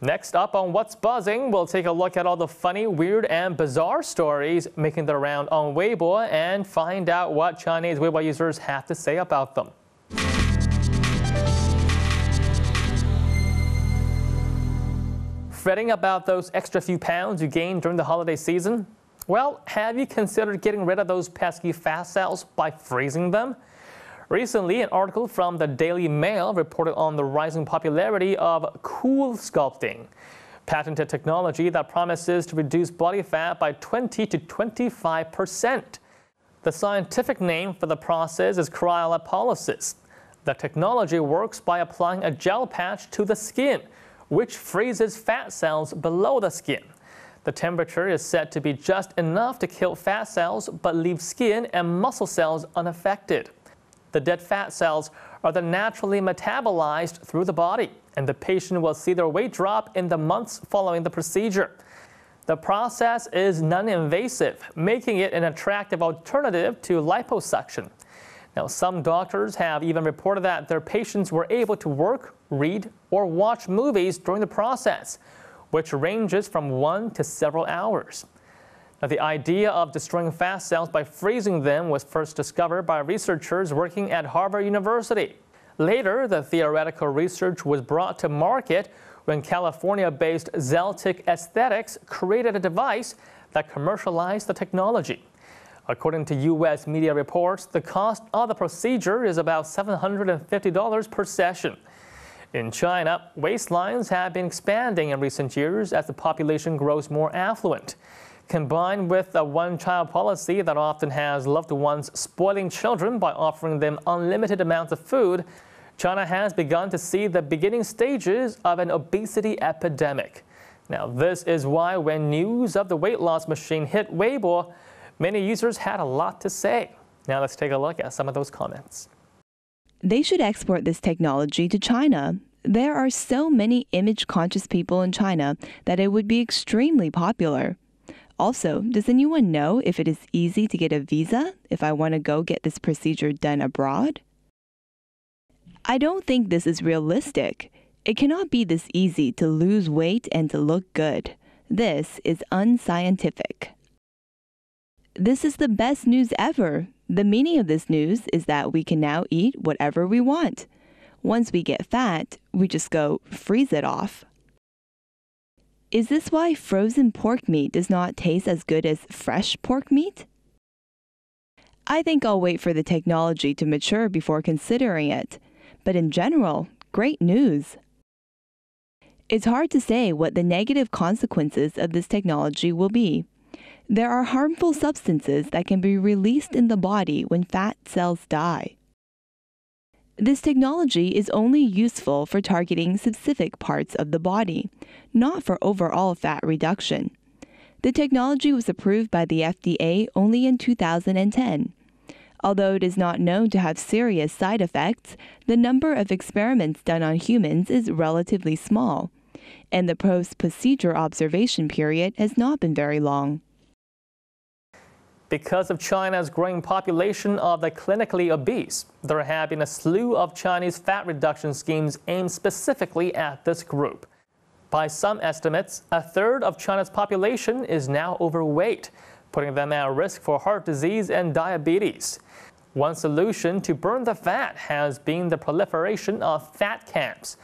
Next up on What's Buzzing, we'll take a look at all the funny, weird, and bizarre stories making their round on Weibo and find out what Chinese Weibo users have to say about them. Fretting about those extra few pounds you gained during the holiday season? Well, have you considered getting rid of those pesky fat cells by freezing them? Recently, an article from the Daily Mail reported on the rising popularity of cool sculpting, patented technology that promises to reduce body fat by 20 to 25%. The scientific name for the process is cryolipolysis. The technology works by applying a gel patch to the skin, which freezes fat cells below the skin. The temperature is said to be just enough to kill fat cells but leave skin and muscle cells unaffected. The dead fat cells are then naturally metabolized through the body, and the patient will see their weight drop in the months following the procedure. The process is non-invasive, making it an attractive alternative to liposuction. Now, some doctors have even reported that their patients were able to work, read, or watch movies during the process, which ranges from 1 to several hours. Now, the idea of destroying fat cells by freezing them was first discovered by researchers working at Harvard University. Later, the theoretical research was brought to market when California-based Zeltic Aesthetics created a device that commercialized the technology. According to U.S. media reports, the cost of the procedure is about $750 per session. In China, waistlines have been expanding in recent years as the population grows more affluent. Combined with a one-child policy that often has loved ones spoiling children by offering them unlimited amounts of food, China has begun to see the beginning stages of an obesity epidemic. Now, this is why when news of the weight loss machine hit Weibo, many users had a lot to say. Now let's take a look at some of those comments. They should export this technology to China. There are so many image-conscious people in China that it would be extremely popular. Also, does anyone know if it is easy to get a visa if I want to go get this procedure done abroad? I don't think this is realistic. It cannot be this easy to lose weight and to look good. This is unscientific. This is the best news ever. The meaning of this news is that we can now eat whatever we want. Once we get fat, we just go freeze it off. Is this why frozen pork meat does not taste as good as fresh pork meat? I think I'll wait for the technology to mature before considering it. But in general, great news. It's hard to say what the negative consequences of this technology will be. There are harmful substances that can be released in the body when fat cells die. This technology is only useful for targeting specific parts of the body, not for overall fat reduction. The technology was approved by the FDA only in 2010. Although it is not known to have serious side effects, the number of experiments done on humans is relatively small, and the post-procedure observation period has not been very long. Because of China's growing population of the clinically obese, there have been a slew of Chinese fat reduction schemes aimed specifically at this group. By some estimates, a third of China's population is now overweight, putting them at risk for heart disease and diabetes. One solution to burn the fat has been the proliferation of fat camps.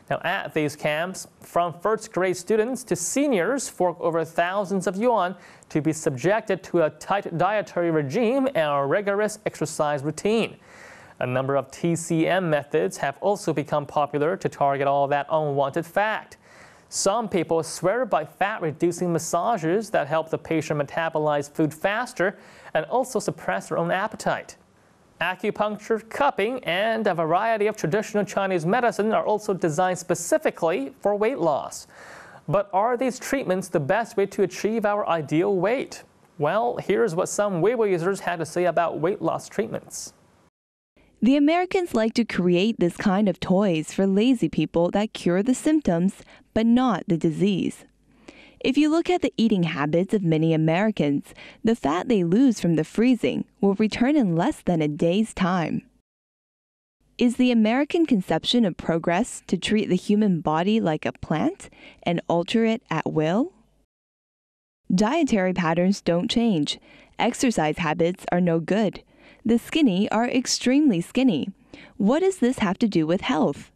Now, at these camps, from first-grade students to seniors fork over thousands of yuan to be subjected to a tight dietary regime and a rigorous exercise routine. A number of TCM methods have also become popular to target all that unwanted fat. Some people swear by fat-reducing massages that help the patient metabolize food faster and also suppress their own appetite. Acupuncture, cupping, and a variety of traditional Chinese medicine are also designed specifically for weight loss. But are these treatments the best way to achieve our ideal weight? Well, here's what some Weibo users had to say about weight loss treatments. The Americans like to create this kind of toys for lazy people that cure the symptoms, but not the disease. If you look at the eating habits of many Americans, the fat they lose from the freezing will return in less than a day's time. Is the American conception of progress to treat the human body like a plant and alter it at will? Dietary patterns don't change. Exercise habits are no good. The skinny are extremely skinny. What does this have to do with health?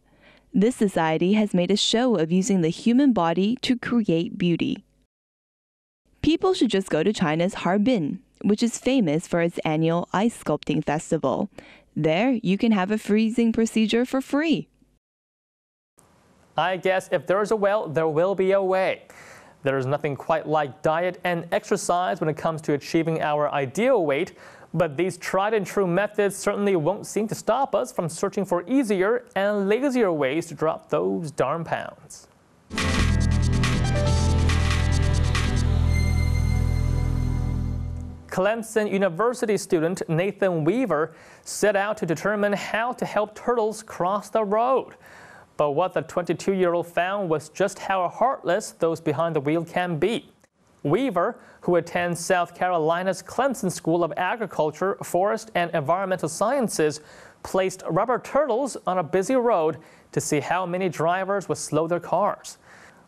This society has made a show of using the human body to create beauty. People should just go to China's Harbin, which is famous for its annual ice sculpting festival. There, you can have a freezing procedure for free. I guess if there's a will, there will be a way. There's nothing quite like diet and exercise when it comes to achieving our ideal weight, but these tried and true methods certainly won't seem to stop us from searching for easier and lazier ways to drop those darn pounds. Clemson University student Nathan Weaver set out to determine how to help turtles cross the road. But what the 22-year-old found was just how heartless those behind the wheel can be. Weaver, who attends South Carolina's Clemson School of Agriculture, Forest, and Environmental Sciences, placed rubber turtles on a busy road to see how many drivers would slow their cars.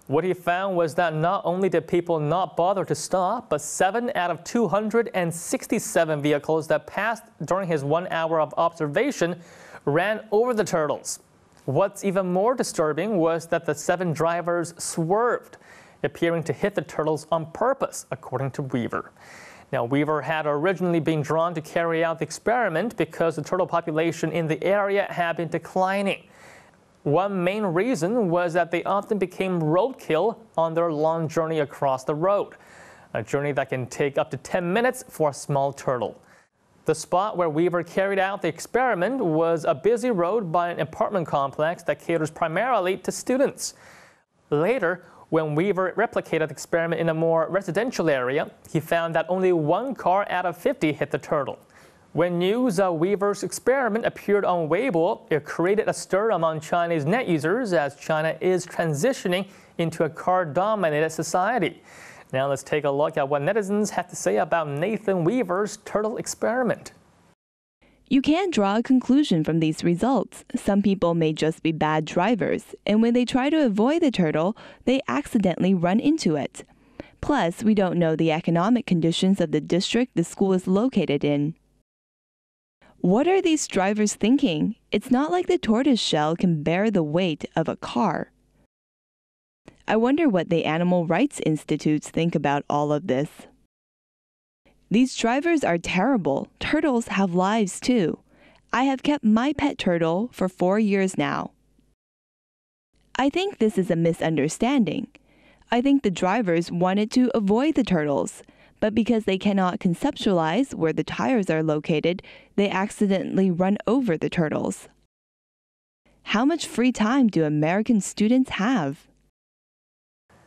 What he found was that not only did people not bother to stop, but 7 out of 267 vehicles that passed during his 1 hour of observation ran over the turtles. What's even more disturbing was that the 7 drivers swerved, appearing to hit the turtles on purpose, according to Weaver. Now, Weaver had originally been drawn to carry out the experiment because the turtle population in the area had been declining. One main reason was that they often became roadkill on their long journey across the road, a journey that can take up to 10 minutes for a small turtle. The spot where Weaver carried out the experiment was a busy road by an apartment complex that caters primarily to students. Later, when Weaver replicated the experiment in a more residential area, he found that only 1 car out of 50 hit the turtle. When news of Weaver's experiment appeared on Weibo, it created a stir among Chinese net users as China is transitioning into a car-dominated society. Now let's take a look at what netizens have to say about Nathan Weaver's turtle experiment. You can't draw a conclusion from these results. Some people may just be bad drivers, and when they try to avoid the turtle, they accidentally run into it. Plus, we don't know the economic conditions of the district the school is located in. What are these drivers thinking? It's not like the tortoise shell can bear the weight of a car. I wonder what the animal rights institutes think about all of this. These drivers are terrible. Turtles have lives too. I have kept my pet turtle for 4 years now. I think this is a misunderstanding. I think the drivers wanted to avoid the turtles, but because they cannot conceptualize where the tires are located, they accidentally run over the turtles. How much free time do American students have?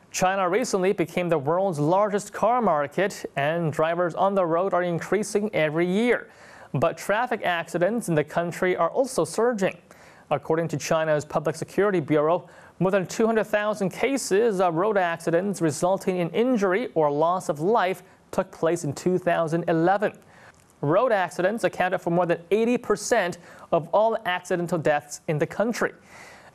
China recently became the world's largest car market, and drivers on the road are increasing every year. But traffic accidents in the country are also surging. According to China's Public Security Bureau, more than 200,000 cases of road accidents resulting in injury or loss of life took place in 2011. Road accidents accounted for more than 80% of all accidental deaths in the country.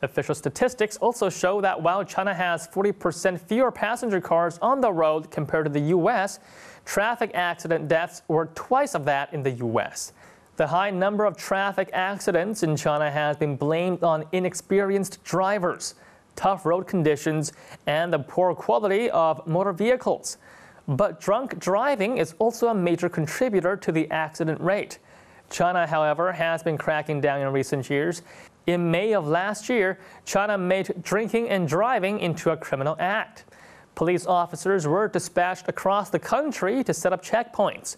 Official statistics also show that while China has 40% fewer passenger cars on the road compared to the U.S., traffic accident deaths were twice of that in the U.S. The high number of traffic accidents in China has been blamed on inexperienced drivers, tough road conditions, and the poor quality of motor vehicles. But drunk driving is also a major contributor to the accident rate. China, however, has been cracking down in recent years. In May of last year, China made drinking and driving into a criminal act. Police officers were dispatched across the country to set up checkpoints.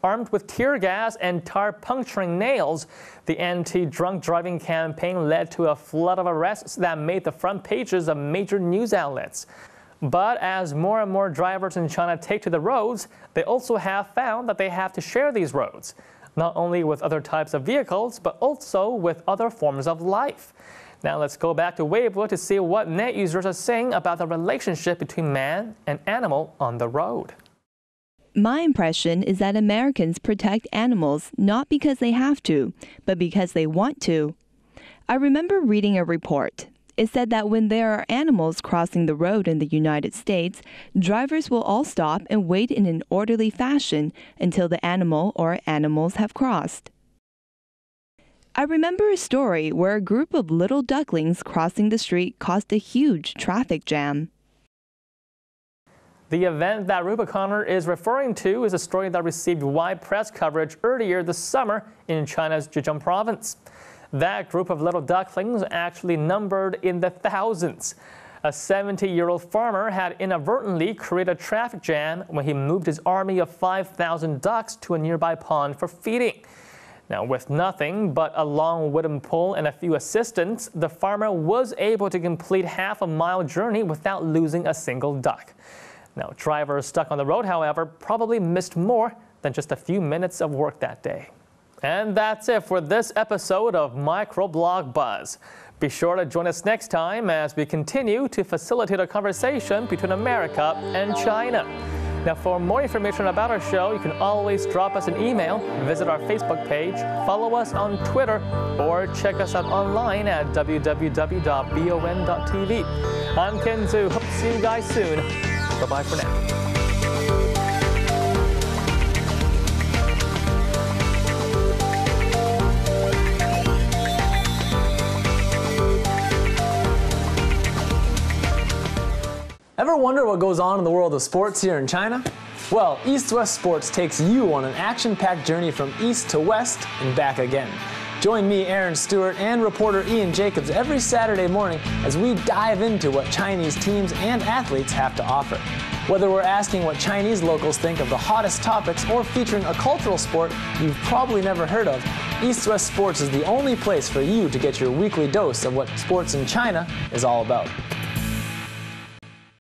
Armed with tear gas and tire-puncturing nails, the anti-drunk driving campaign led to a flood of arrests that made the front pages of major news outlets. But as more and more drivers in China take to the roads, they also have found that they have to share these roads, not only with other types of vehicles, but also with other forms of life. Now let's go back to Weibo to see what net users are saying about the relationship between man and animal on the road. My impression is that Americans protect animals not because they have to, but because they want to. I remember reading a report. It said that when there are animals crossing the road in the United States, drivers will all stop and wait in an orderly fashion until the animal or animals have crossed. I remember a story where a group of little ducklings crossing the street caused a huge traffic jam. The event that Rupa Connor is referring to is a story that received wide press coverage earlier this summer in China's Zhejiang province. That group of little ducklings actually numbered in the thousands. A 70-year-old farmer had inadvertently created a traffic jam when he moved his army of 5,000 ducks to a nearby pond for feeding. Now, with nothing but a long wooden pole and a few assistants, the farmer was able to complete half-a-mile journey without losing a single duck. Now, drivers stuck on the road, however, probably missed more than just a few minutes of work that day. And that's it for this episode of Microblog Buzz. Be sure to join us next time as we continue to facilitate a conversation between America and China. Now, for more information about our show, you can always drop us an email, visit our Facebook page, follow us on Twitter, or check us out online at www.bon.tv. I'm Ken Zhu. Hope to see you guys soon. Bye-bye for now. Ever wonder what goes on in the world of sports here in China? Well, East-West Sports takes you on an action-packed journey from east to west and back again. Join me, Aaron Stewart, and reporter Ian Jacobs every Saturday morning as we dive into what Chinese teams and athletes have to offer. Whether we're asking what Chinese locals think of the hottest topics or featuring a cultural sport you've probably never heard of, East-West Sports is the only place for you to get your weekly dose of what sports in China is all about.